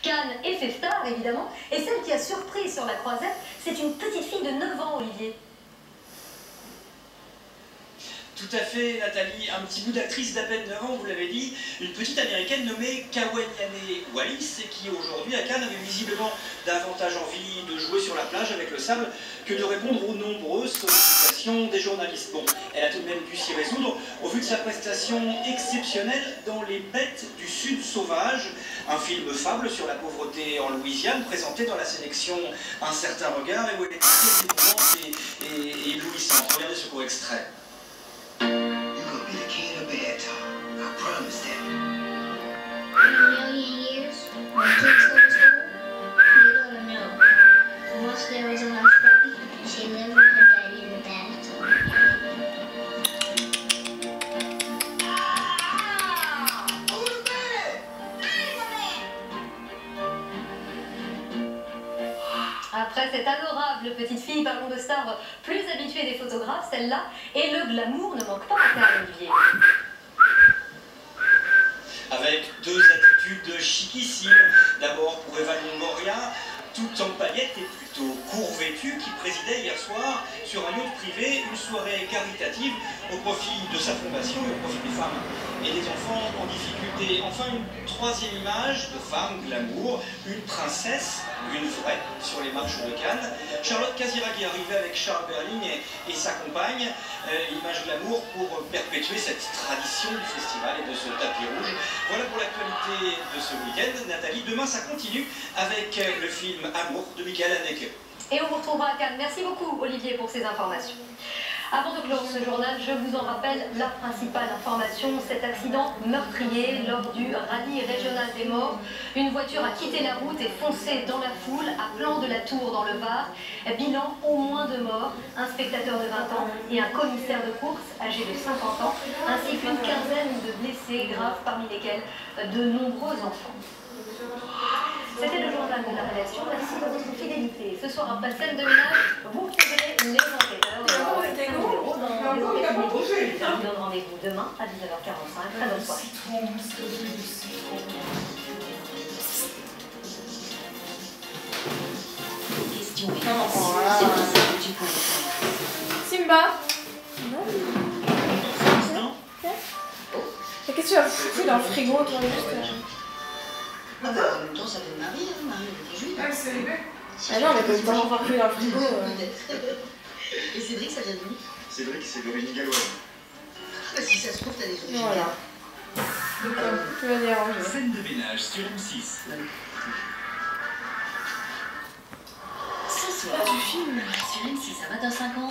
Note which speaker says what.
Speaker 1: Cannes et fait star, évidemment. Et celle qui a surpris sur la croisette, c'est une petite fille de 9 ans, Olivier.
Speaker 2: Tout à fait, Nathalie. Un petit bout d'actrice d'à peine 9 ans, vous l'avez dit. Une petite américaine nommée Kawanyane Wallis, et qui aujourd'hui à Cannes avait visiblement davantage envie de jouer sur la plage avec le sable que de répondre aux nombreuses sollicitations des journalistes. Bon, elle a tout de même dû s'y résoudre au vu de sa prestation exceptionnelle dans Les Bêtes du Sud sauvage, un film fable sur la pauvreté en Louisiane, présenté dans la sélection Un certain regard, et où elle est très émouvante et éblouissante. Regardez ce court extrait.
Speaker 3: Be the king of bedtime. I promise that.
Speaker 4: In a million years, when kids go to school, you don't know. Once there was a lunch puppy, she lived with her daddy in the bathtub.
Speaker 3: Who's the man?
Speaker 1: Après cette adorable petite fille, parlons de stars plus habituée des photographes, celle-là, et le glamour ne manque pas à Cannes, Olivier.
Speaker 2: Avec deux attitudes chiquissimes. D'abord pour Eva Longoria, toute en paillettes et plutôt court vêtue, qui présidait hier soir sur un yacht privé une soirée caritative au profit de sa fondation et au profit des femmes et des enfants en difficulté. Enfin, une troisième image de femme glamour, une princesse, une vraie, sur les marches de Cannes. Charlotte Casiraghi est arrivée avec Charles Berling et sa compagne, l'image glamour pour perpétuer cette tradition du festival et de ce tapis rouge. Voilà pour l'actualité de ce week-end. Nathalie, demain ça continue avec le film Amour de Michael Haneke.
Speaker 1: Et on vous retrouvera à Cannes. Merci beaucoup, Olivier, pour ces informations. Avant de clore ce journal, je vous en rappelle la principale information, cet accident meurtrier lors du rallye régional des morts. Une voiture a quitté la route et foncé dans la foule à Plan de la Tour dans le Var. Bilan, au moins 2 morts, un spectateur de 20 ans et un commissaire de course âgé de 50 ans, ainsi qu'une quinzaine de blessés graves, parmi lesquels de nombreux enfants. C'était le journal de la rédaction. Merci de votre fidélité. Ce soir, après scène de ménage, vous retrouverez les enquêteurs dans les Je vous donne rendez-vous demain à 19h45. Très bonne soirée.
Speaker 5: Simba. Qu'est-ce que tu as foutu dans le frigo, toi, juste
Speaker 3: Ah bah, en même temps, ça fait Marie, hein. Marie, elle était juive.
Speaker 5: Ah, c'est bébé. Ah non, mais t'as pas encore foutu dans le frigo.
Speaker 3: Et Cédric, ça vient d'où?
Speaker 6: Cédric, c'est d'origine galloise.
Speaker 3: Ah, si ça se trouve, t'as des origines.
Speaker 5: Voilà. Tu vas déranger.
Speaker 7: Scène de ménage sur M6.
Speaker 8: Ce soir, du film sur M6 à 20h50.